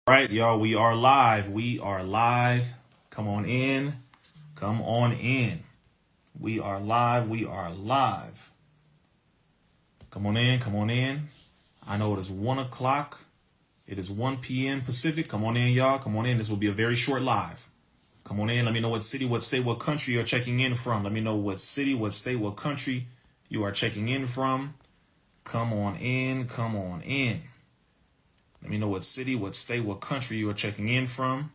Right, y'all, we are live. We are live. Come on in. Come on in. We are live. We are live. Come on in. Come on in. I know it is 1 o'clock. It is 1 p.m. Pacific. Come on in, y'all. Come on in. This will be a very short live. Come on in. Let me know what city, what state, what country you're checking in from. Let me know what city, what state, what country you are checking in from. Come on in. Come on in. Let me know what city, what state, what country you are checking in from.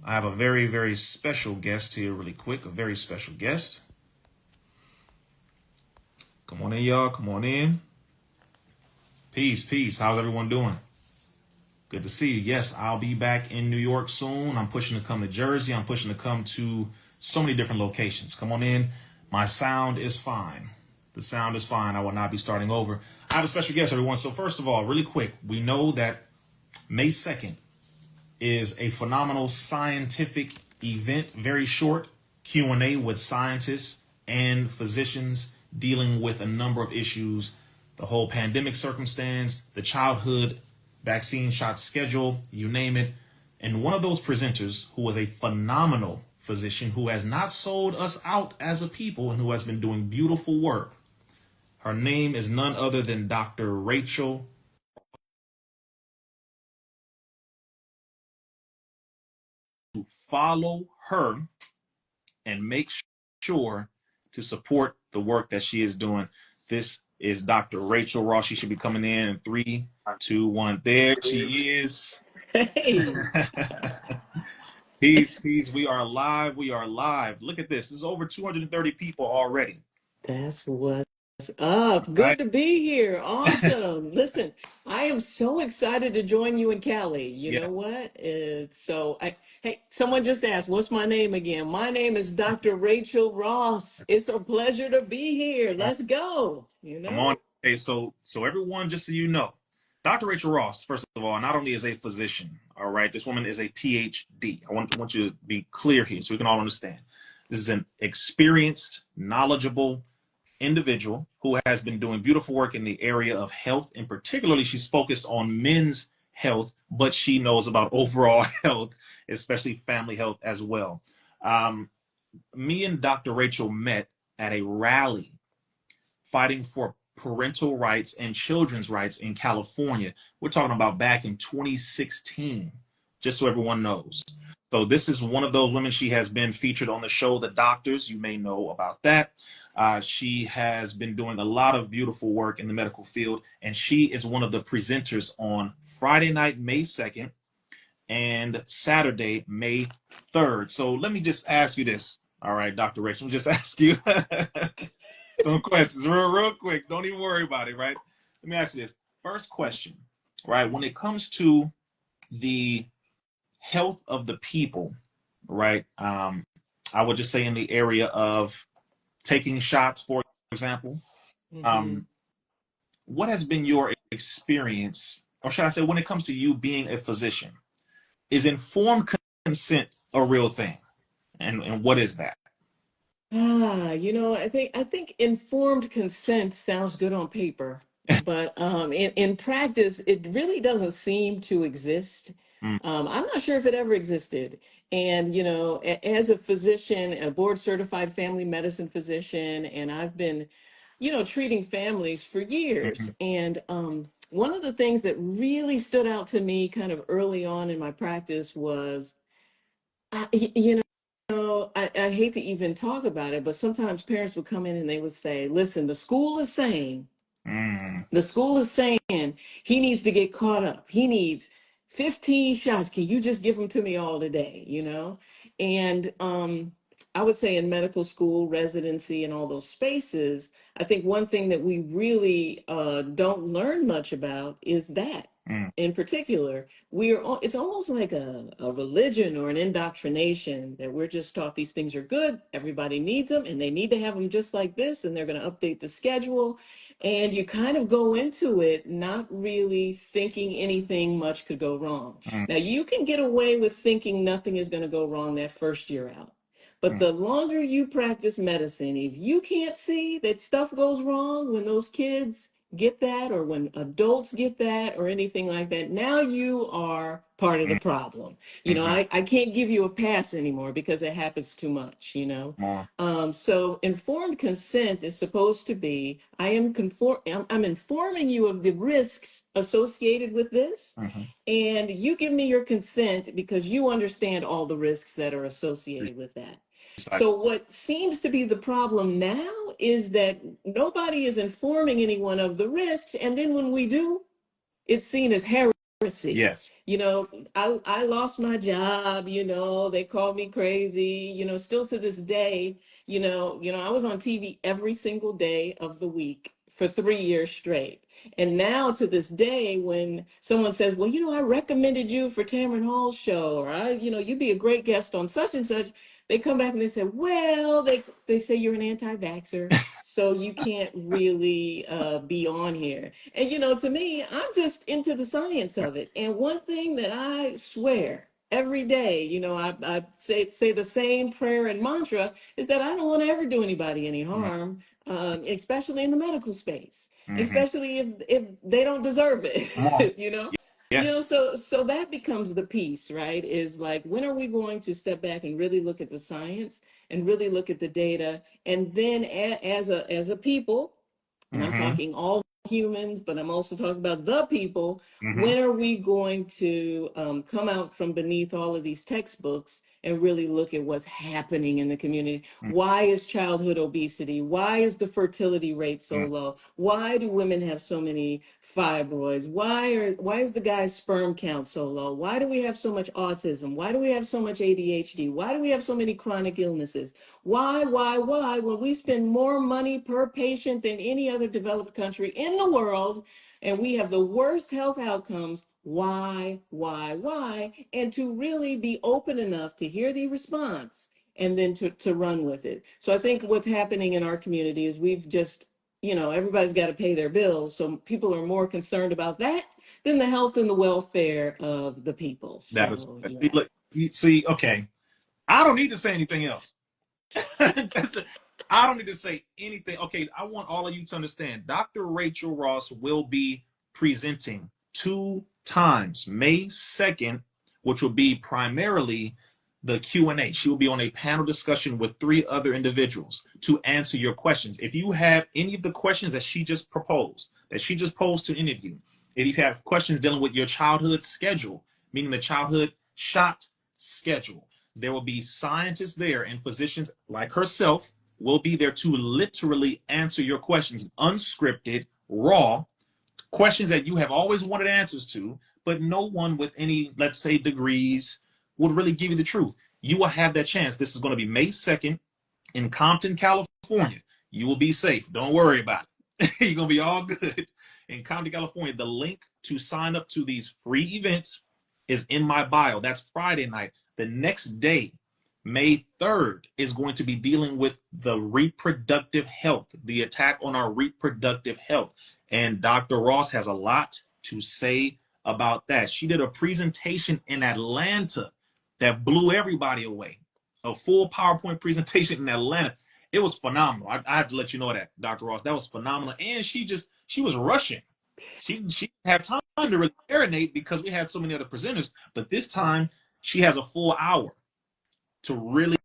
I have a very, very special guest here really quick. A very special guest. Come on in, y'all. Come on in. Peace, peace. How's everyone doing? Good to see you. Yes, I'll be back in New York soon. I'm pushing to come to Jersey. I'm pushing to come to so many different locations. Come on in. My sound is fine. The sound is fine. I will not be starting over. I have a special guest, everyone. So first of all, really quick, we know that May 2nd is a phenomenal scientific event, very short Q&A with scientists and physicians dealing with a number of issues, the whole pandemic circumstance, the childhood vaccine shot schedule, you name it. And one of those presenters, who was a phenomenal physician who has not sold us out as a people and who has been doing beautiful work, her name is none other than Dr. Rachel. Follow her and make sure to support the work that she is doing. This is Dr. Rachel Ross. She should be coming in 3, 2, 1. There she is. Hey, Peace, peace. We are live. We are live. Look at this. There's over 230 people already. that's what's up. All right. Good to be here. Awesome. Listen, I am so excited to join you in Cali. You Yeah. know what? Hey, someone just asked, what's my name again? My name is Dr. Rachel Ross. It's a pleasure to be here. Let's go. Come on. Okay, so everyone, just so you know, Dr. Rachel Ross, first of all, not only is a physician, all right, this woman is a PhD. I want you to be clear here so we can all understand. This is an experienced, knowledgeable individual who has been doing beautiful work in the area of health, and particularly she's focused on men's health, but she knows about overall health, especially family health as well. Um, Me and Dr. Rachel met at a rally fighting for parental rights and children's rights in California. We're talking about back in 2016, just so everyone knows. So this is one of those women. She has been featured on the show The Doctors. You may know about that. She has been doing a lot of beautiful work in the medical field, and she is one of the presenters on Friday night, May 2nd, and Saturday, May 3rd. So let me just ask you this. All right, Dr. Rachel, let me just ask you some questions real quick. Don't even worry about it, right? Let me ask you this. First question, right? When it comes to the health of the people, right? I would just say in the area of taking shots, for example, Hmm. um, what has been your experience, or should I say, when it comes to you being a physician, is informed consent a real thing? And what is that? I think informed consent sounds good on paper, but in practice, it really doesn't seem to exist. Mm, I'm not sure if it ever existed. And, as a physician, a board certified family medicine physician, and I've been, treating families for years. mhm, And one of the things that really stood out to me kind of early on in my practice was, I, y- you I hate to even talk about it, but sometimes parents would come in and they would say, listen, mm, the school is saying he needs to get caught up. He needs 15 shots. Can you just give them to me all today? And I would say in medical school, residency, and all those spaces, I think one thing that we really don't learn much about is that. mm, In particular, it's almost like a religion or an indoctrination that we're just taught these things are good, everybody needs them, and they need to have them just like this, and they're going to update the schedule, and you kind of go into it not really thinking anything much could go wrong. mm, Now, you can get away with thinking nothing is going to go wrong that first year out. But mm, the longer you practice medicine, if you can't see that stuff goes wrong when those kids get that, or when adults get that, or anything like that, now you are part of the problem. You know, Mm-hmm. I can't give you a pass anymore because it happens too much, you know. Come on. So informed consent is supposed to be, I'm informing you of the risks associated with this, Mm-hmm. and you give me your consent because you understand all the risks that are associated with that. So Precisely. what seems to be the problem now is that nobody is informing anyone of the risks, and then when we do, it's seen as heresy. Yes. You know, I lost my job, you know, they called me crazy, you know, still to this day, I was on TV every single day of the week for 3 years straight. And now to this day, when someone says, well, I recommended you for Tamron Hall's show, or you'd be a great guest on such and such, they come back and they say, well, they say you're an anti-vaxxer, so you can't really be on here. And to me, I'm just into the science of it. And one thing that I swear every day, I say the same prayer and mantra, is that I don't want to ever do anybody any harm, especially in the medical space, Mm-hmm. especially if they don't deserve Come on. it. Yes. So that becomes the piece, right? Is like, when are we going to step back and really look at the science and really look at the data, and then as a people, and I'm Mm-hmm. talking all humans, but I'm also talking about the people. Mm-hmm. When are we going to come out from beneath all of these textbooks and really look at what's happening in the community? Why is childhood obesity? Why is the fertility rate so Mm-hmm. low? Why do women have so many fibroids? Why is the guy's sperm count so low? Why do we have so much autism? Why do we have so much ADHD? Why do we have so many chronic illnesses? Why, when we spend more money per patient than any other developed country in the world, and we have the worst health outcomes? Why? And to really be open enough to hear the response and then to run with it. So I think what's happening in our community is we've just, everybody's got to pay their bills. So people are more concerned about that than the health and the welfare of the people. That is. So, See, yeah. look. See. Okay. I don't need to say anything else. I don't need to say anything. Okay, I want all of you to understand. Dr. Rachel Ross will be presenting 2 times. May 2nd, which will be primarily the Q&A. She will be on a panel discussion with 3 other individuals to answer your questions. If you have any of the questions that she just proposed, that she just posed to any of you, if you have questions dealing with your childhood schedule, meaning the childhood shot schedule, there will be scientists there, and physicians like herself will be there to literally answer your questions, unscripted, raw questions that you have always wanted answers to, but no one with any, let's say, degrees would really give you the truth. You will have that chance. This is going to be May 2nd in Compton, California. You will be safe. Don't worry about it. You're going to be all good in Compton, California. The link to sign up to these free events is in my bio. That's Friday night. The next day, May 3rd, is going to be dealing with the reproductive health, the attack on our reproductive health. And Dr. Ross has a lot to say about that. She did a presentation in Atlanta that blew everybody away. A full PowerPoint presentation in Atlanta. It was phenomenal. I have to let you know that, Dr. Ross. That was phenomenal. And she was rushing. She didn't have time to really marinate because we had so many other presenters. But this time she has a full hour to really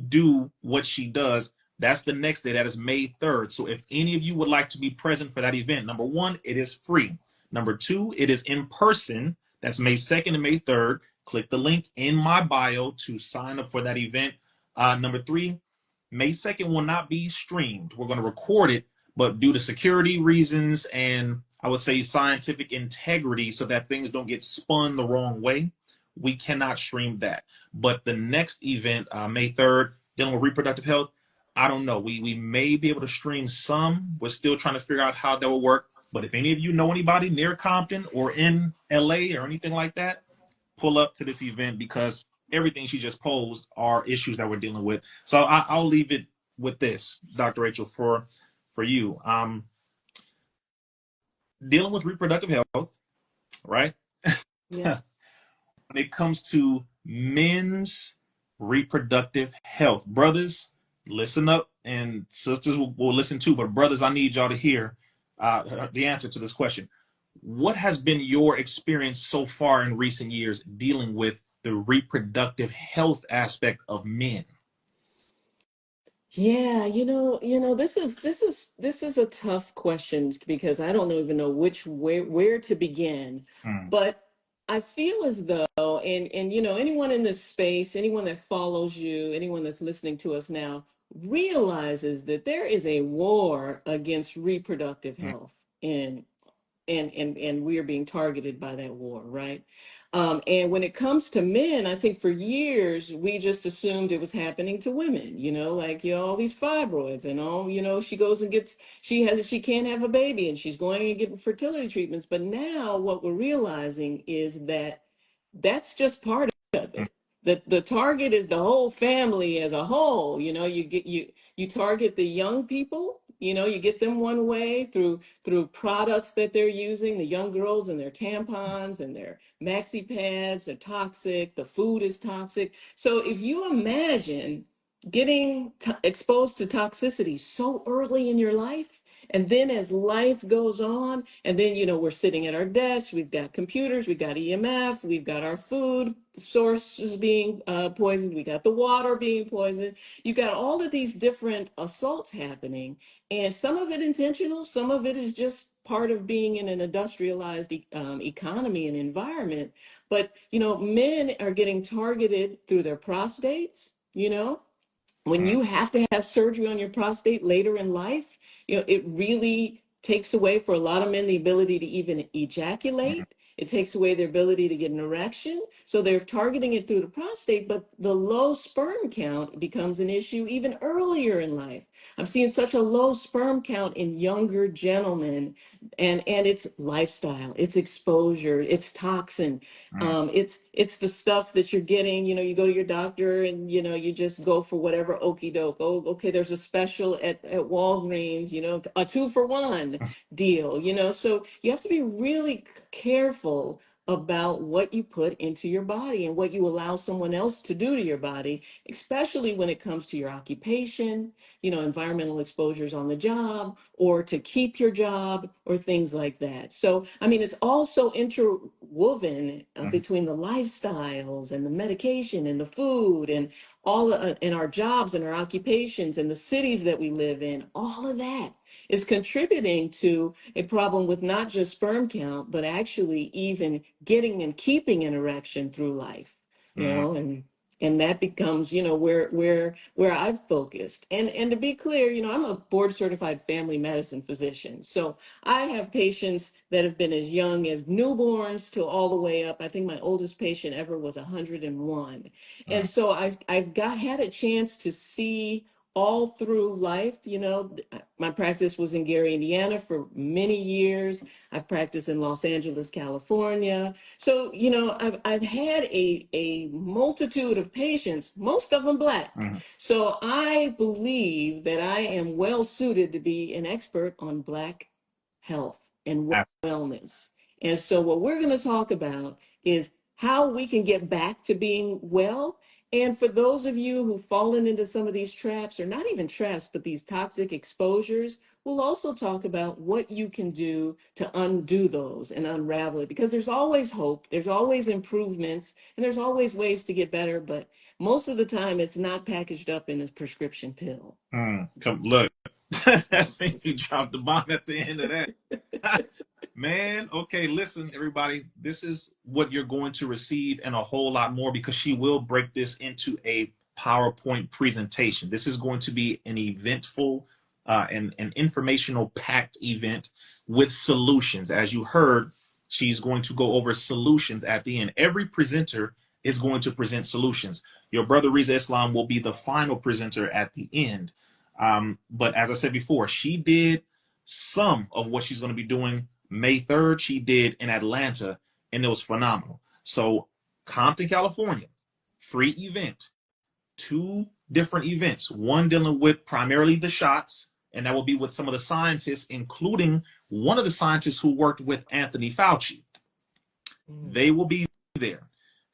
do what she does. That's the next day. That is May 3rd. So if any of you would like to be present for that event, number one, it is free. Number two, it is in person. That's May 2nd and May 3rd. Click the link in my bio to sign up for that event. Number three, May 2nd will not be streamed. We're going to record it, but due to security reasons and I would say scientific integrity, so that things don't get spun the wrong way, we cannot stream that. But the next event, May 3rd, dealing with reproductive health, I don't know. We may be able to stream some. We're still trying to figure out how that will work. But if any of you know anybody near Compton or in LA or anything like that, pull up to this event because everything she just posed are issues that we're dealing with. So I'll leave it with this, Dr. Rachel, for you. Dealing with reproductive health, right? Yeah. When it comes to men's reproductive health, brothers, listen up, and sisters will listen too. But brothers, I need y'all to hear. the answer to this question. What has been your experience so far in recent years dealing with the reproductive health aspect of men? Yeah, this is a tough question because I don't even know where to begin. Mm, But I feel as though, and anyone in this space, anyone that follows you, anyone that's listening to us now, realizes that there is a war against reproductive mm, health in and we are being targeted by that war, right? And when it comes to men, I think for years we just assumed it was happening to women, like all these fibroids and all, she goes and she can't have a baby and she's going and getting fertility treatments. But now what we're realizing is that that's just part of mm, it. The target is the whole family as a whole. You target the young people, you get them one way through products that they're using. The young girls and their tampons and their maxi pads are toxic. The food is toxic. So if you imagine getting exposed to toxicity so early in your life, and then as life goes on, and then, we're sitting at our desks, we've got computers, we've got EMF, we've got our food sources being poisoned, we got the water being poisoned. You got all of these different assaults happening, and some of it intentional, some of it is just part of being in an industrialized economy and environment. But, men are getting targeted through their prostates, when mm, you have to have surgery on your prostate later in life, it really takes away for a lot of men the ability to even mm, ejaculate. It takes away their ability to get an erection. So they're targeting it through the prostate, but the low sperm count becomes an issue even earlier in life. I'm seeing such a low sperm count in younger gentlemen, and it's lifestyle, it's exposure, it's toxin, mm, it's the stuff that you're getting. You go to your doctor and you just go for whatever okey doke. Oh, okay, there's a special at Walgreens, a 2 for 1 deal. So you have to be really careful about what you put into your body and what you allow someone else to do to your body, especially when it comes to your occupation, environmental exposures on the job, or to keep your job, or things like that. So, I mean, it's also interwoven mm, between the lifestyles and the medication and the food and all and our jobs and our occupations and the cities that we live in. All of that is contributing to a problem with not just sperm count, but actually even getting and keeping an erection through life, mm, and that becomes, where I've focused. And to be clear, I'm a board certified family medicine physician. So I have patients that have been as young as newborns to all the way up. I think my oldest patient ever was 101. mm, And so I've had a chance to see all through life. My practice was in Gary, Indiana for many years. I practiced in Los Angeles, California. So, I've had a multitude of patients, most of them Black. mm. So I believe that I am well suited to be an expert on Black health and wellness. And so what we're going to talk about is how we can get back to being well. And for those of you who've fallen into some of these traps, or not even traps, but these toxic exposures, we'll also talk about what you can do to undo those and unravel it, because there's always hope, there's always improvements, and there's always ways to get better. But most of the time, it's not packaged up in a prescription pill. Come look. I think you dropped the bomb at the end of that. Man, okay, listen, everybody. This is what you're going to receive and a whole lot more, because she will break this into a PowerPoint presentation. This is going to be an eventful and an informational packed event with solutions. As you heard, she's going to go over solutions at the end. Every presenter is going to present solutions. Your brother Rizza Islam will be the final presenter at the end. But as I said before, she did some of what she's going to be doing May 3rd. She did in Atlanta, and it was phenomenal. So, Compton, California, free event, two different events, one dealing with primarily the shots, and that will be with some of the scientists, including one of the scientists who worked with Anthony Fauci. Mm. They will be there.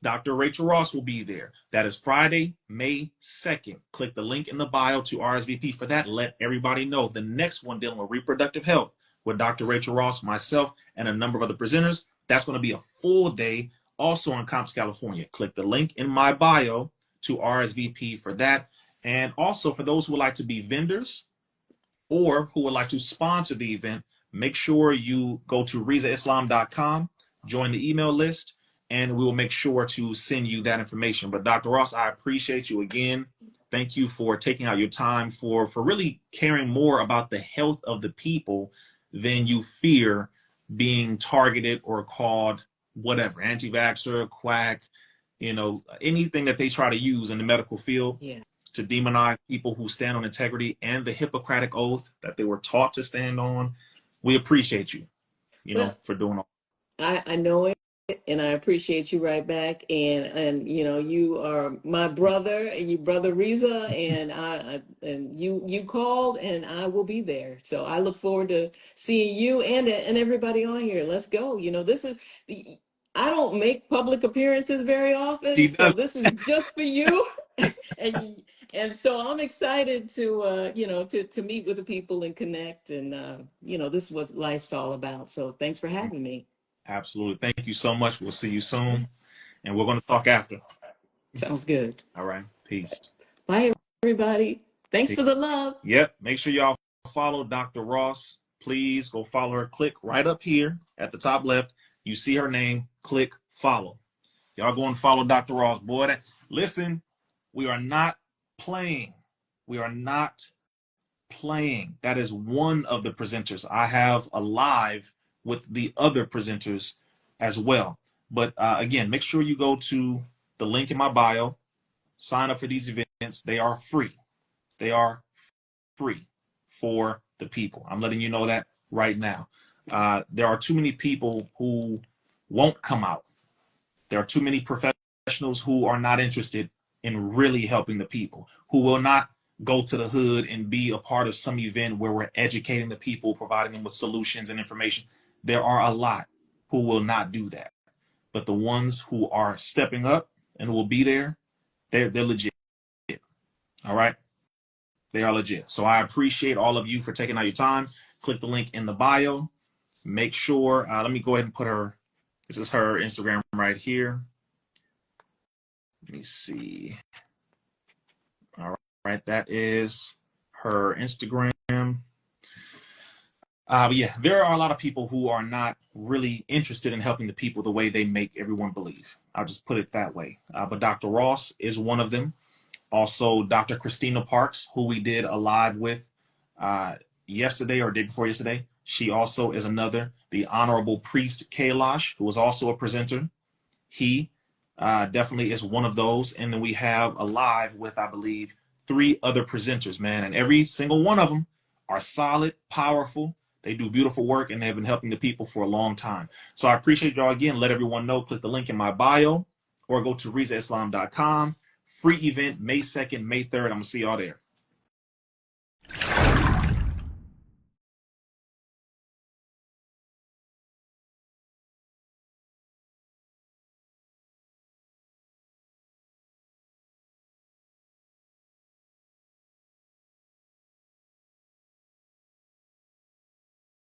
Dr. Rachel Ross will be there. That is Friday, May 2nd. Click the link in the bio to RSVP for that. Let everybody know. The next one dealing with reproductive health with Dr. Rachel Ross, myself, and a number of other presenters. That's going to be a full day also in Compton, California. Click the link in my bio to RSVP for that. And also for those who would like to be vendors or who would like to sponsor the event, make sure you go to RizzaIslam.com, join the email list, and we will make sure to send you that information. But Dr. Ross, I appreciate you again. Thank you for taking out your time for really caring more about the health of the people than you fear being targeted or called whatever, anti-vaxxer, quack, anything that they try to use in the medical field. Yeah. To demonize people who stand on integrity and the Hippocratic oath that they were taught to stand on. We appreciate you, Well, for doing all. I know it, and I appreciate you right back. And you are my brother, and you brother Rizza, and and you called, and I will be there. So I look forward to seeing you and everybody on here. Let's go. This is I don't make public appearances very often, She so does. this is just for you. and so I'm excited to to meet with the people and connect, and this is what life's all about. So thanks for having me. Absolutely. Thank you so much. We'll see you soon. And we're going to talk after. Sounds good. All right. Peace. Bye, everybody. Thanks Peace. for the love. Yep. Make sure y'all follow Dr. Ross. Please go follow her. Click right up here at the top left. You see her name. Click follow. Y'all go and follow Dr. Ross. Boy, listen, we are not playing. We are not playing. That is one of the presenters. I have a live with the other presenters as well. But again, make sure you go to the link in my bio, sign up for these events. They are free. They are free for the people. I'm letting you know that right now. There are too many people who won't come out. There are too many professionals who are not interested in really helping the people, who will not go to the hood and be a part of some event where we're educating the people, providing them with solutions and information. There are a lot who will not do that. But the ones who are stepping up and will be there, they're legit. All right? They are legit. So I appreciate all of you for taking out your time. Click the link in the bio. Make sure, let me go ahead and put this is her Instagram right here. Let me see. All right, that is her Instagram. Yeah, there are a lot of people who are not really interested in helping the people the way they make everyone believe. I'll just put it that way. But Dr. Ross is one of them. Also, Dr. Christina Parks, who we did a live with yesterday or day before yesterday. She also is another. The Honorable Priest Kailash, who is also a presenter. He definitely is one of those. And then we have a live with, I believe, 3 other presenters, man. And every single one of them are solid, powerful. They do beautiful work, and they've been helping the people for a long time. So I appreciate y'all again. Let everyone know. Click the link in my bio or go to RizzaIslam.com. Free event May 2nd, May 3rd. I'm going to see y'all there.